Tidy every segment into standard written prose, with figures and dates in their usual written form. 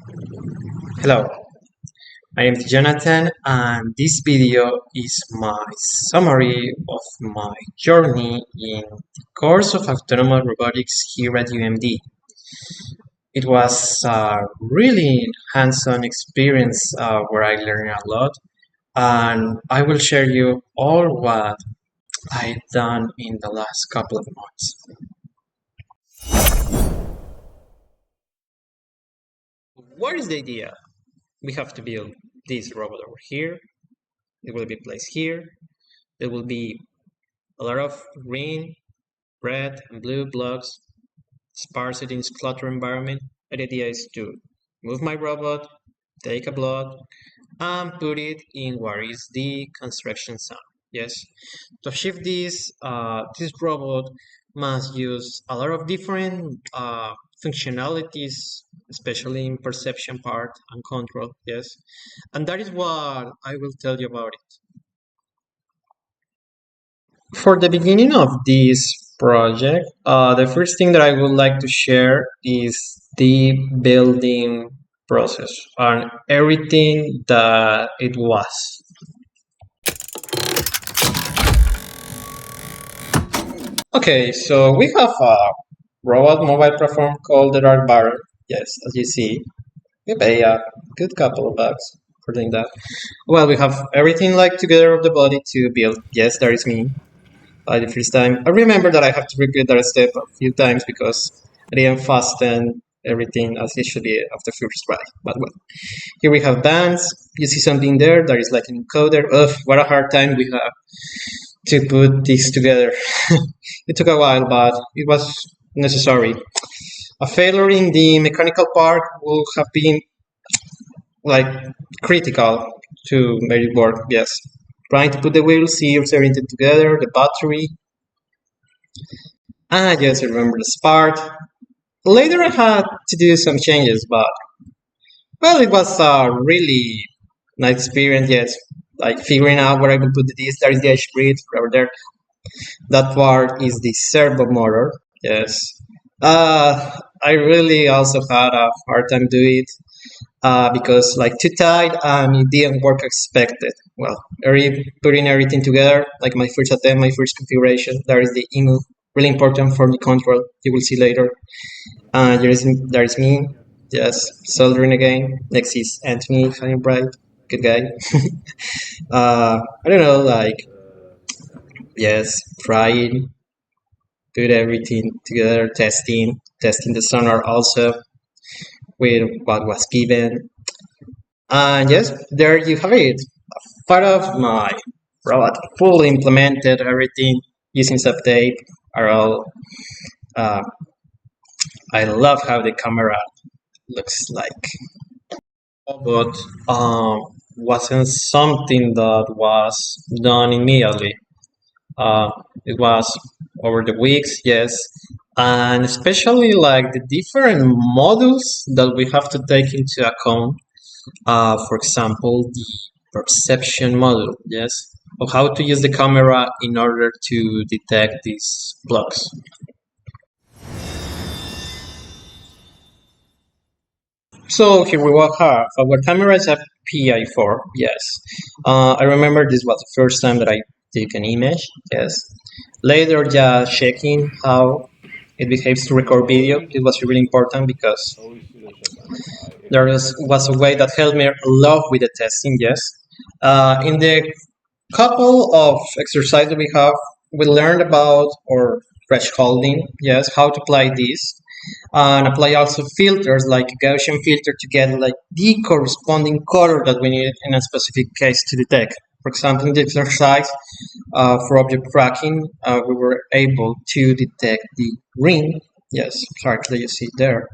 Hello, my name is Jonathan, and this video is my summary of my journey in the course of Autonomous Robotics here at UMD. It was a really hands-on experience where I learned a lot, and I will share you all what I've done in the last couple of months. What is the idea? We have to build this robot over here. It will be placed here. There will be a lot of green, red, and blue blocks sparse in this clutter environment. And the idea is to move my robot, take a block, and put it in what is the construction zone. Yes, to achieve this, this robot must use a lot of different functionalities, especially in perception part and control. Yes, and that is what I will tell you about it. For the beginning of this project, the first thing that I would like to share is the building process and everything that it was. Okay, so we have a robot mobile platform called the DarkBaron. Yes, as you see, we pay a good couple of bucks for doing that. Well, we have everything like together of the body to build. Yes, that is me. By the first time, I remember that I have to repeat that step a few times because I didn't fasten everything as it should be after first try. But well, here we have bands. You see something there that is like an encoder. Ugh, what a hard time we have to put this together. It took a while, but it was necessary. A failure in the mechanical part would have been like critical to make it work. Yes, trying to put the wheels, seals, everything together, the battery. Yes, I remember this part. Later, I had to do some changes, but well, it was a really nice experience. Yes, like figuring out where I could put the disc. There is the edge grid over there. That part is the servo motor. Yes. I really also had a hard time doing it because like too tight and it didn't work expected. Well, putting everything together, like my first attempt, my first configuration, there is the emu, really important for the control. You will see later. There is me, yes, soldering again. Next is Anthony, if I'm right, good guy. I don't know, like, yes, trying, put everything together, testing the sonar also with what was given. And yes, there you have it. Part of my robot fully implemented everything using subtape are all. Uh, I love how the camera looks like, but wasn't something that was done immediately. It was over the weeks, yes, and especially like the different modules that we have to take into account. For example, the perception module, yes, of how to use the camera in order to detect these blocks. So here we will have our camera is a PI4, yes. I remember this was the first time that I took an image, yes. Later, just checking how it behaves to record video. It was really important because there was a way that helped me a lot with the testing, yes. In the couple of exercises we have, we learned about our thresholding, yes, how to apply this, and apply also filters like a Gaussian filter to get like the corresponding color that we need in a specific case to detect. For example, in the exercise for object tracking, we were able to detect the ring, yes, exactly you see there,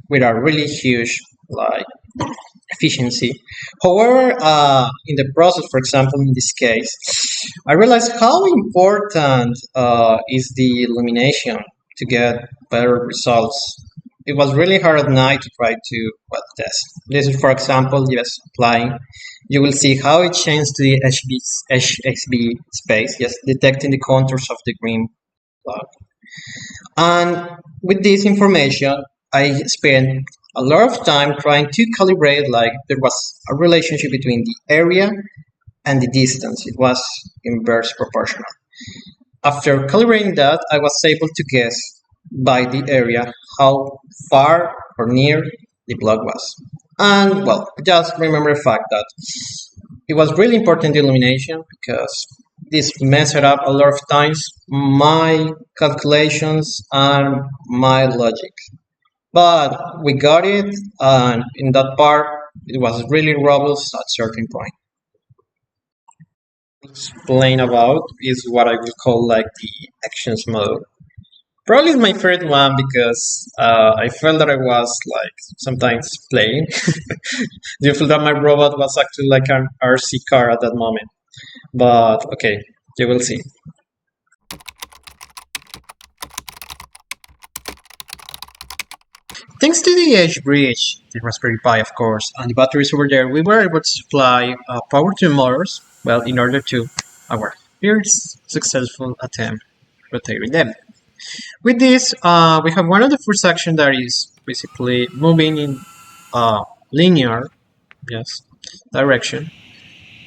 with a really huge like efficiency. However, in the process, for example, in this case, I realized how important is the illumination to get better results. It was really hard at night to try to test. This is, for example, yes, applying. You will see how it changes to the HSB space, yes, detecting the contours of the green block. And with this information, I spent a lot of time trying to calibrate like there was a relationship between the area and the distance. It was inverse proportional. After calibrating that, I was able to guess by the area how far or near the block was. And well, just remember the fact that it was really important illumination because this messed up a lot of times my calculations and my logic. But we got it, and in that part, it was really robust at certain point. Explain about is what I would call like the actions mode. Probably is my favorite one because I felt that I was like sometimes playing. You feel that my robot was actually like an RC car at that moment. But okay, you will see. Thanks to the Edge bridge, the Raspberry Pi, of course, and the batteries over there, we were able to supply power to motors, well, in order to our first successful attempt rotating them. With this, we have one of the first action that is basically moving in linear, yes, direction.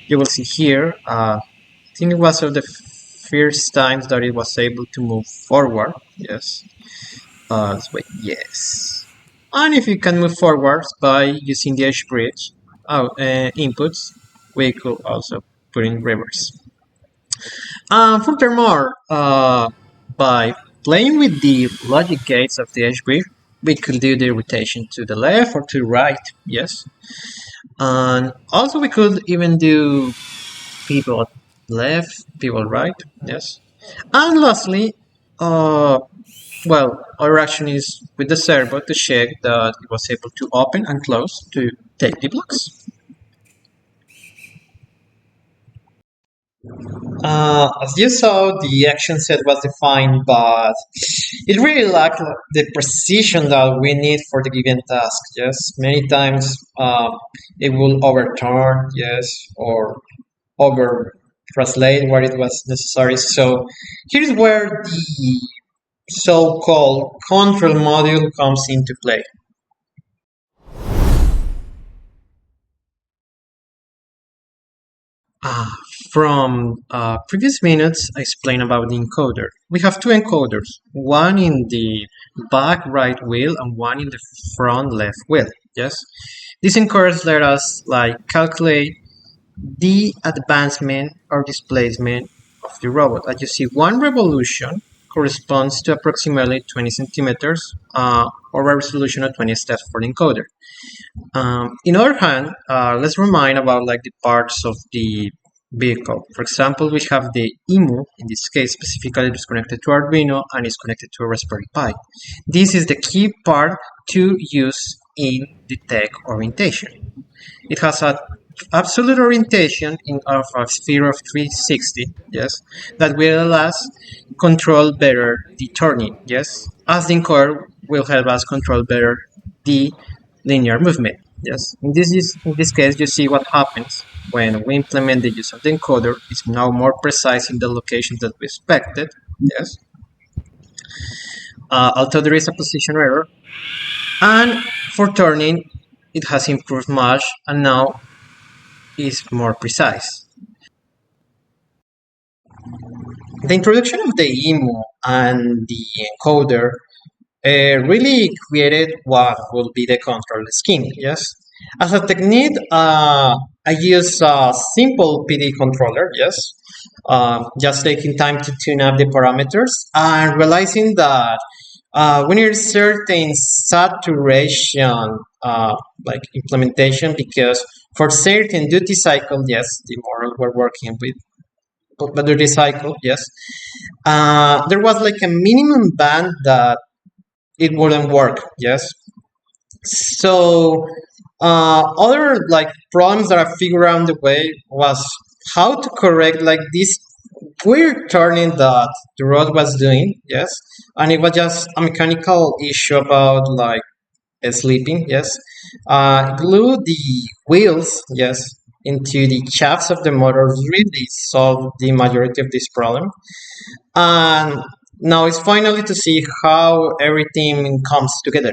You will see here, I think it was of the first times that it was able to move forward, yes. Let's wait, yes. And if you can move forwards by using the edge bridge inputs, we could also put in reverse. Furthermore, by playing with the logic gates of the edge bridge, we could do the rotation to the left or to the right, yes. And also we could even do pivot left, pivot right, yes. And lastly, well, our action is with the servo to check that it was able to open and close to take the blocks. As you saw, the action set was defined, but it really lacked the precision that we need for the given task. Yes, many times it will overturn, yes, or over translate what it was necessary. So here's where the so-called control module comes into play. Ah, from previous minutes, I explained about the encoder. We have two encoders, one in the back right wheel and one in the front left wheel. Yes, these encoders let us like calculate the advancement or displacement of the robot. As you see, one revolution corresponds to approximately 20 centimeters or a resolution of 20 steps for the encoder. In other hand, let's remind about like the parts of the vehicle. For example, we have the EMU, in this case specifically it is connected to Arduino and is connected to a Raspberry Pi. This is the key part to use in the tech orientation. It has an absolute orientation of a sphere of 360, yes, that will allow us control better the turning, yes, as the encoder will help us control better the linear movement. Yes, in this case, you see what happens when we implement the use of the encoder. It's now more precise in the locations that we expected. Yes, although there is a position error, and for turning, it has improved much, and now is more precise. The introduction of the EMU and the encoder really created what will be the control scheme. Yes, as a technique, I use a simple PD controller. Yes, just taking time to tune up the parameters and realizing that we need certain saturation like implementation because for certain duty cycle, yes, the model we're working with. But duty cycle, yes, there was like a minimum band that it wouldn't work. Yes. So other like problems that I figured out the way was how to correct like this weird turning that the road was doing. Yes, and it was just a mechanical issue about like sleeping. Yes, glue the wheels. Yes. Into the shafts of the motors really solved the majority of this problem. And now it's finally to see how everything comes together.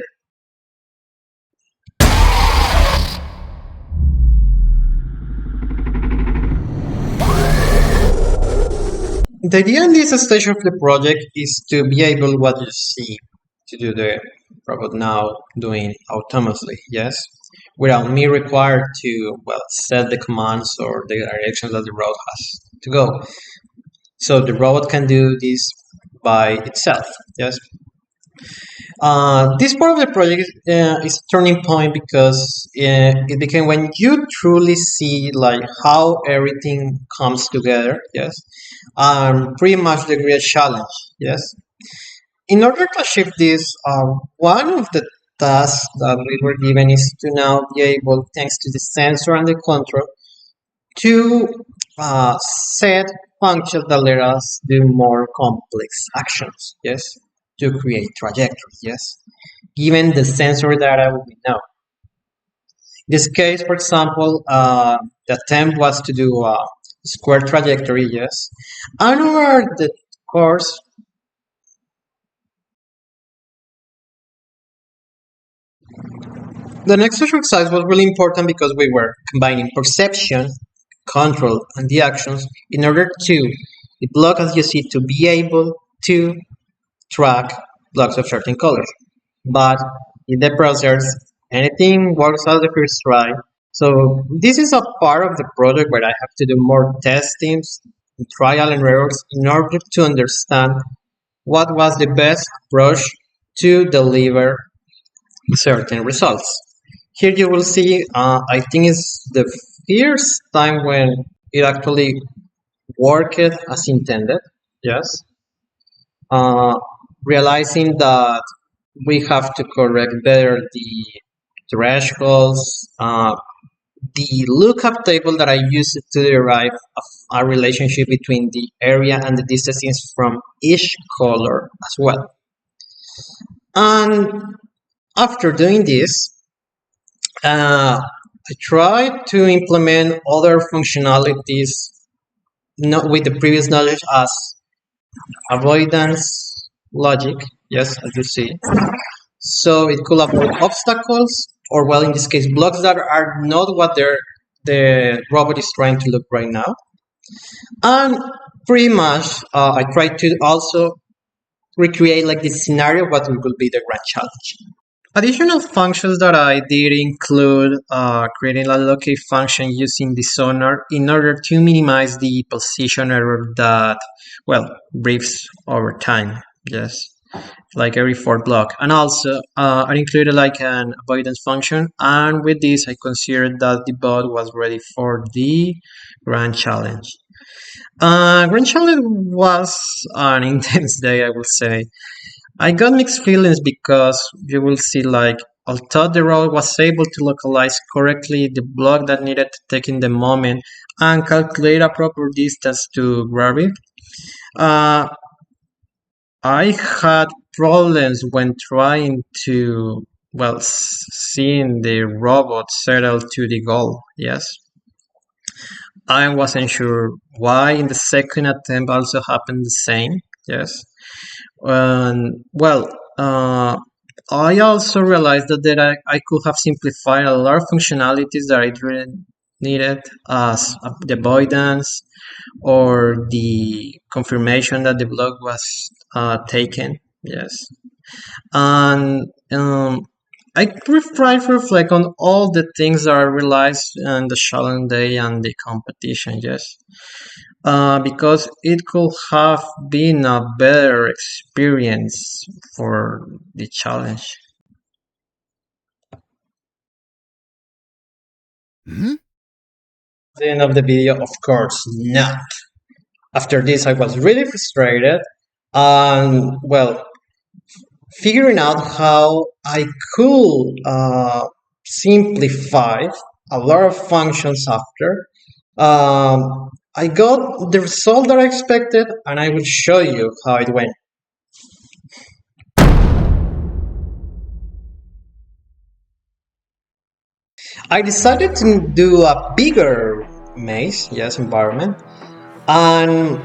The idea in this stage of the project is to be able what you see to do the robot now doing autonomously, yes, without me required to set the commands or the directions that the robot has to go. So the robot can do this by itself, yes. This part of the project is a turning point because it became when you truly see like how everything comes together, yes, pretty much the great challenge, yes. In order to achieve this, one of the tasks that we were given is to now be able, thanks to the sensor and the control, to set functions that let us do more complex actions, yes, to create trajectories, yes, given the sensor data we know. In this case, for example, the attempt was to do a square trajectory, yes, and over the course, the next exercise was really important because we were combining perception, control, and the actions in order to the block, as you see, to be able to track blocks of certain colors. But in the process, anything works out the first try. So this is a part of the project where I have to do more testings, trial and errors in order to understand what was the best approach to deliver certain results. Here you will see, I think it's the first time when it actually worked as intended, yes. Uh, Realizing that we have to correct better the thresholds, the lookup table that I used to derive a relationship between the area and the distances from each color as well. And after doing this, I tried to implement other functionalities not with the previous knowledge as avoidance logic, yes, as you see. So it could avoid obstacles, or well, in this case, blocks that are not what the robot is trying to look right now. And pretty much, I tried to also recreate like this scenario what will be the grand challenge. Additional functions that I did include creating a locate function using the sonar in order to minimize the position error that, well, briefs over time. Yes, like every fourth block. And also, I included like an avoidance function. And with this, I considered that the bot was ready for the grand challenge. Grand challenge was an intense day, I will say. I got mixed feelings because you will see like although the robot was able to localize correctly the block that needed to take in the moment and calculate a proper distance to grab it, I had problems when trying to, well, seeing the robot settle to the goal, yes. I wasn't sure why in the second attempt also happened the same, yes. Well, I also realized that I could have simplified a lot of functionalities that I didn't needed as the avoidance or the confirmation that the block was taken. Yes, and I try to reflect on all the things that I realized in the challenge day and the competition. Yes, because it could have been a better experience for the challenge. At the end of the video, of course, not. After this, I was really frustrated and, well, figuring out how I could simplify a lot of functions after. I got the result that I expected, and I will show you how it went. I decided to do a bigger maze, yes, environment, and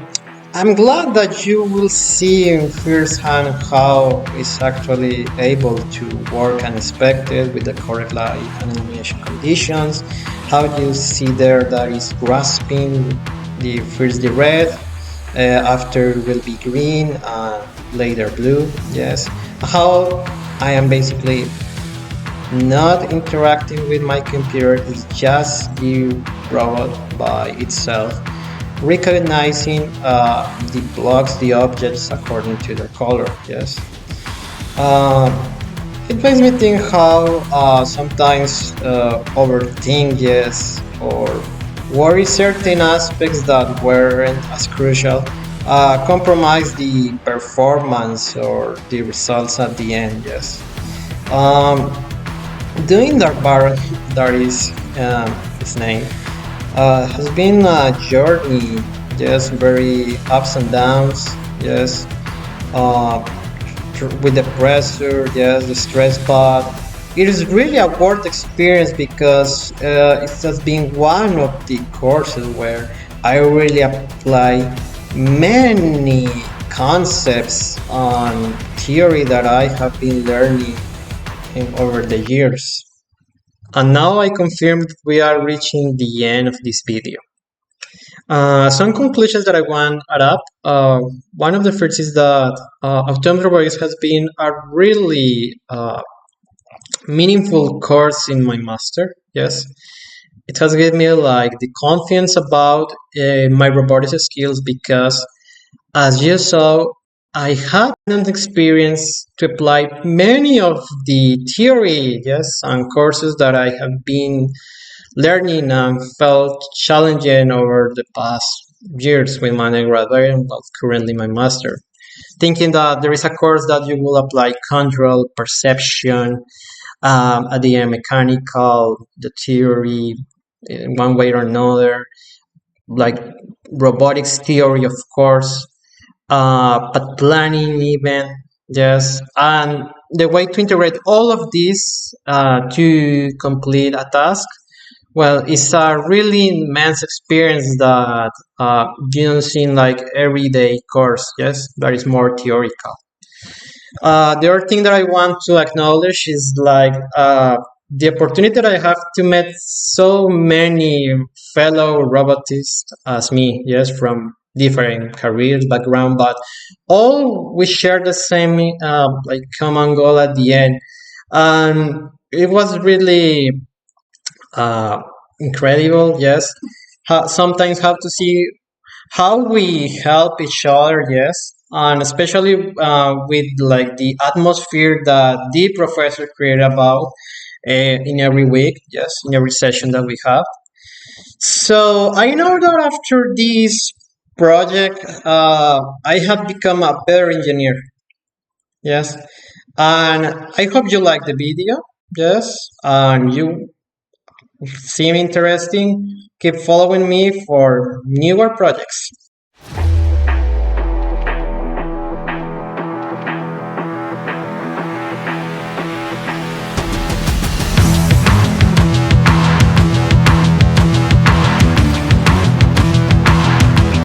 I'm glad that you will see in firsthand how it's actually able to work unexpected with the correct light and illumination conditions. How you see there that is grasping the red after will be green and later blue. Yes, how I am basically not interacting with my computer is just the robot by itself, recognizing the blocks, the objects according to their color. Yes. Uh, it makes me think how sometimes overthink, yes, or worry certain aspects that weren't as crucial, compromise the performance or the results at the end, yes. Um, Doing DarkBaron, that is his name, has been a journey, yes, very ups and downs, yes, uh, with the pressure, yes, the stress, but it is really a worth experience because it has been one of the courses where I really apply many concepts on theory that I have been learning over the years. And now I confirmed we are reaching the end of this video. Some conclusions that I want to add up. One of the first is that Autonomous Robotics has been a really meaningful course in my master. Yes, it has given me like the confidence about my robotics skills because, as you saw, I had an experience to apply many of the theory, yes, and courses that I have been learning and felt challenging over the past years with my undergraduate and currently my master. Thinking that there is a course that you will apply control, perception, at the end mechanical, the theory, in one way or another, like robotics theory, of course, but planning even, yes, and the way to integrate all of this to complete a task. Well, it's a really immense experience that you don't see in like everyday course. Yes, that is more theoretical. The other thing that I want to acknowledge is like the opportunity that I have to meet so many fellow robotists as me, yes, from different careers, background, but all we share the same like common goal at the end. And it was really uh, incredible, yes. Sometimes have to see how we help each other, yes, and especially with like the atmosphere that the professor created about in every week, yes, in every session that we have. So I know that after this project, I have become a better engineer, yes, and I hope you like the video, yes, and you seem interesting. Keep following me for newer projects.